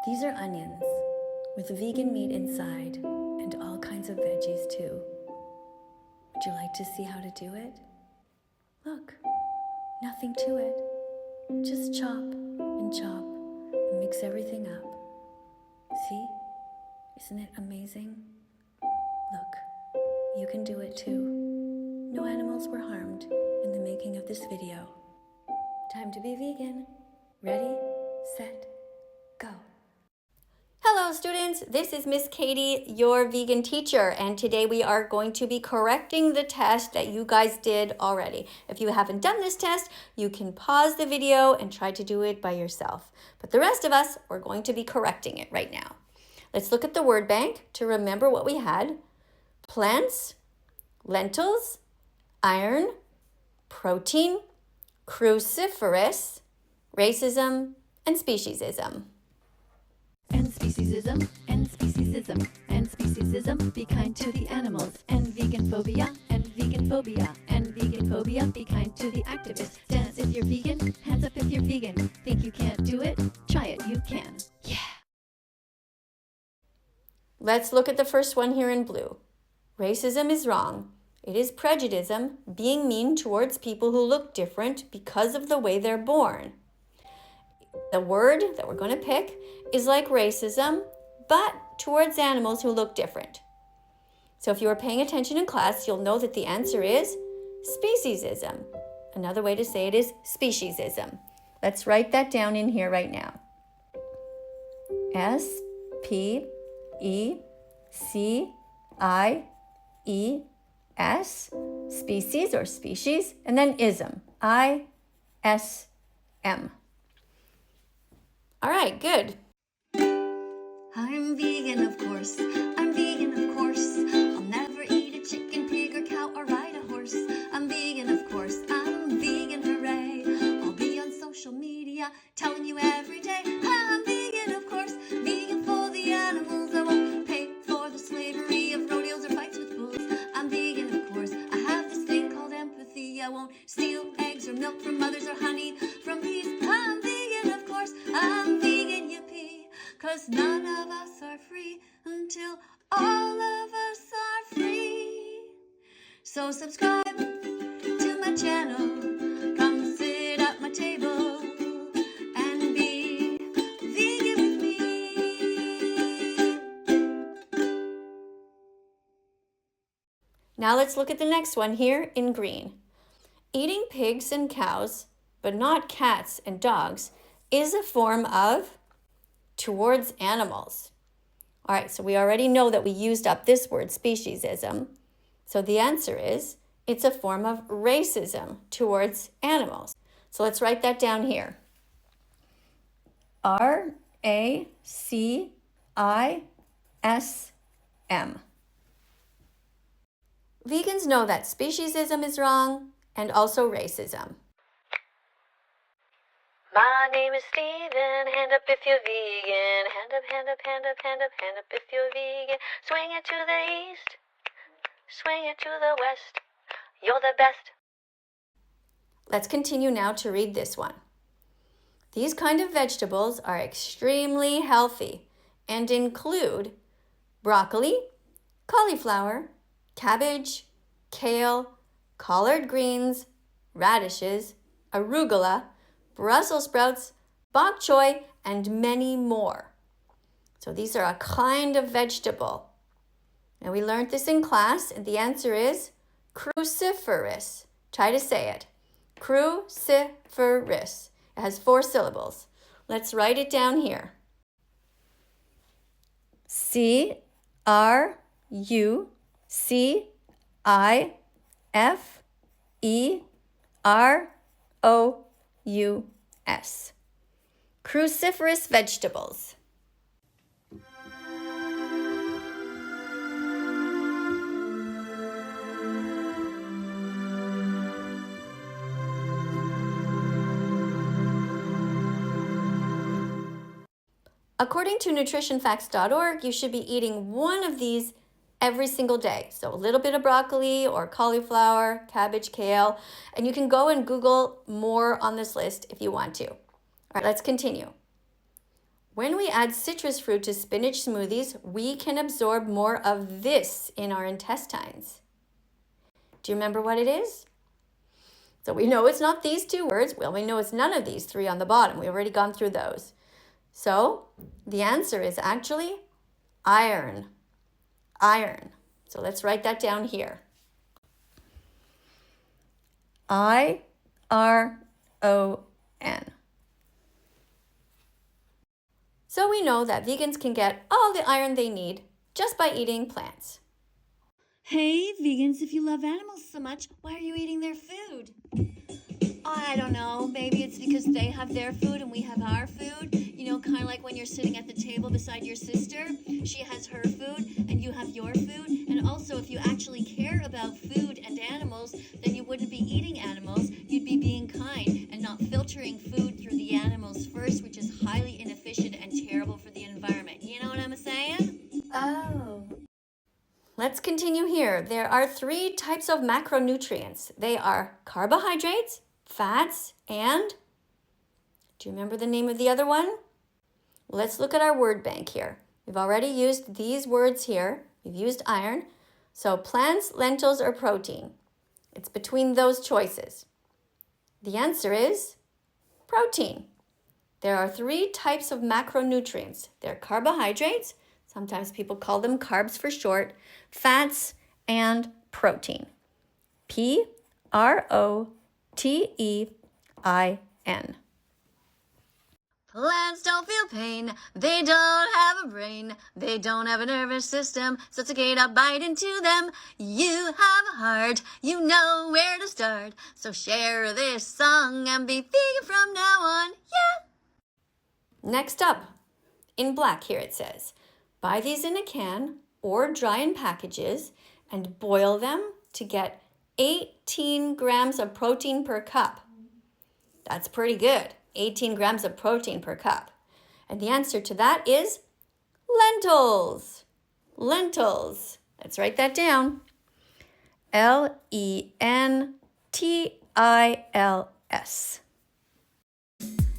These are onions with vegan meat inside and all kinds of veggies too. Would you like to see how to do it? Look, nothing to it. Just chop and mix everything up. See? Isn't it amazing? Look, you can do it too. No animals were harmed in the making of this video. Time to be vegan. Ready, set, go. Hello students, this is Miss Katie, your vegan teacher, and today we are going to be correcting the test that you guys did already. If you haven't done this test, you can pause the video and try to do it by yourself. But the rest of us, we're going to be correcting it right now. Let's look at the word bank to remember what we had. Plants, lentils, iron, protein, cruciferous, racism, and speciesism. And speciesism, and speciesism, and speciesism, be kind to the animals. And vegan phobia, and vegan phobia, and vegan phobia, be kind to the activists. Dance if you're vegan, hands up if you're vegan. Think you can't do it? Try it, you can. Yeah! Let's look at the first one here in blue. Racism is wrong. It is prejudice, being mean towards people who look different because of the way they're born. The word that we're going to pick is like racism, but towards animals who look different. So if you were paying attention in class, you'll know that the answer is speciesism. Another way to say it is speciesism. Let's write that down in here right now. S-P-E-C-I-E-S, species or species, and then ism, I-S-M. All right, good. I'm vegan, of course. I'm vegan, of course. I'll never eat a chicken, pig, or cow, or ride a horse. I'm vegan, of course. I'm vegan, hooray. I'll be on social media telling you every day. I'm vegan, of course. Vegan for the animals. I won't pay for the slavery of rodeos or fights with fools. I'm vegan, of course. I have this thing called empathy. I won't steal eggs or milk from mothers or honey from bees. I'm vegan, of course. I'm vegan, yippee. 'Cause none of us are free until all of us are free. So subscribe to my channel. Come sit at my table and be vegan with me. Now let's look at the next one here in green. Eating pigs and cows, but not cats and dogs, is a form of towards animals. All right, so we already know that we used up this word, speciesism. So the answer is, it's a form of racism towards animals. So let's write that down here. R-A-C-I-S-M. Vegans know that speciesism is wrong and also racism. My name is Steven, hand up if you're vegan. Hand up, hand up, hand up, hand up, hand up if you're vegan. Swing it to the east, swing it to the west. You're the best. Let's continue now to read this one. These kind of vegetables are extremely healthy and include broccoli, cauliflower, cabbage, kale, collard greens, radishes, arugula, Brussels sprouts, bok choy, and many more. So these are a kind of vegetable. Now we learned this in class, and the answer is cruciferous. Try to say it. Cruciferous. It has 4 syllables. Let's write it down here. C-R-U-C-I-F-E-R-O-U-S. Cruciferous vegetables. According to nutritionfacts.org, you should be eating one of these every single day. So a little bit of broccoli or cauliflower, cabbage, kale, and you can go and Google more on this list if you want to. All right, let's continue. When we add citrus fruit to spinach smoothies, we can absorb more of this in our intestines. Do you remember what it is? So we know it's not these two words. Well, we know it's none of these three on the bottom. We've already gone through those. So the answer is actually iron. Iron. So let's write that down here. I-R-O-N. So we know that vegans can get all the iron they need just by eating plants. Hey, vegans, if you love animals so much, why are you eating their food? I don't know. Maybe it's because they have their food and we have our food. You know, kind of like when you're sitting at the table beside your sister. She has her food and you have your food. And also, if you actually care about food and animals, then you wouldn't be eating animals. You'd be being kind and not filtering food through the animals first, which is highly inefficient and terrible for the environment. You know what I'm saying? Oh. Let's continue here. There are 3 types of macronutrients. They are carbohydrates, fats, and do you remember the name of the other one? Let's look at our word bank here. We've already used these words here. We've used iron. So plants, lentils, or protein. It's between those choices. The answer is protein. There are 3 types of macronutrients. They're carbohydrates, sometimes people call them carbs for short, fats, and protein. P-R-O-T-E-I-N. Plants don't feel pain, they don't have a brain, they don't have a nervous system, so it's okay to bite into them. You have a heart, you know where to start, so share this song and be vegan from now on, yeah! Next up, in black here it says, buy these in a can or dry in packages and boil them to get 18 grams of protein per cup. That's pretty good. 18 grams of protein per cup. And the answer to that is lentils. Lentils. Let's write that down. L-E-N-T-I-L-S.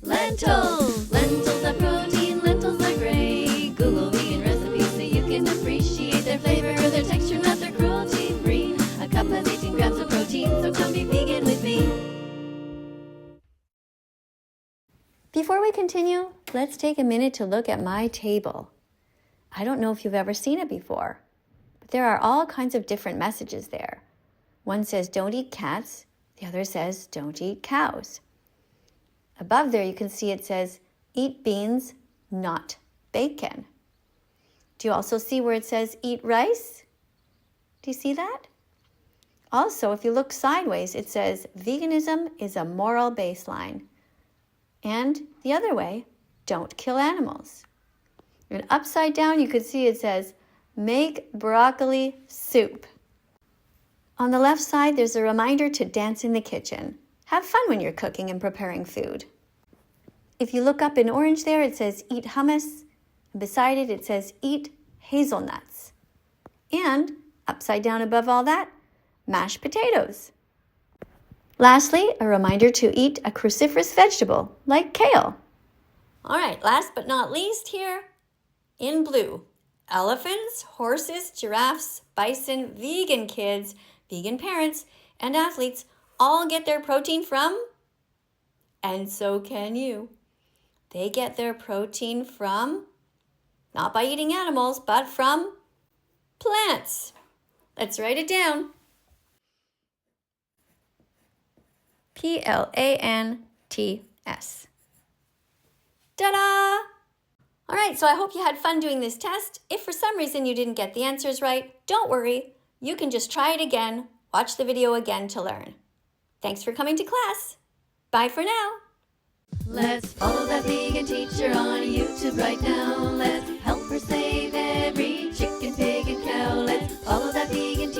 Lentils! Lentils are protein, lentils are great. Google vegan recipes so you can appreciate their flavor, their texture, not their cruelty-free. A cup has 18 grams of protein, so come be vegan with me. Before we continue, let's take a minute to look at my table. I don't know if you've ever seen it before, but there are all kinds of different messages there. One says, don't eat cats. The other says, don't eat cows. Above there, you can see it says, eat beans, not bacon. Do you also see where it says, eat rice? Do you see that? Also, if you look sideways, it says, veganism is a moral baseline. And the other way, don't kill animals. And upside down, you could see it says, make broccoli soup. On the left side, there's a reminder to dance in the kitchen. Have fun when you're cooking and preparing food. If you look up in orange there, it says, eat hummus. And beside it, it says, eat hazelnuts. And upside down above all that, mashed potatoes. Lastly, a reminder to eat a cruciferous vegetable, like kale. All right, last but not least here, in blue, elephants, horses, giraffes, bison, vegan kids, vegan parents, and athletes all get their protein from, and so can you. They get their protein from, not by eating animals, but from plants. Let's write it down. P-L-A-N-T-S. Ta-da! All right, so I hope you had fun doing this test. If for some reason you didn't get the answers right, don't worry. You can just try it again, watch the video again to learn. Thanks for coming to class. Bye for now. Let's follow that vegan teacher on YouTube right now. Let's help her save every chicken, pig, and cow. Let's follow that vegan teacher.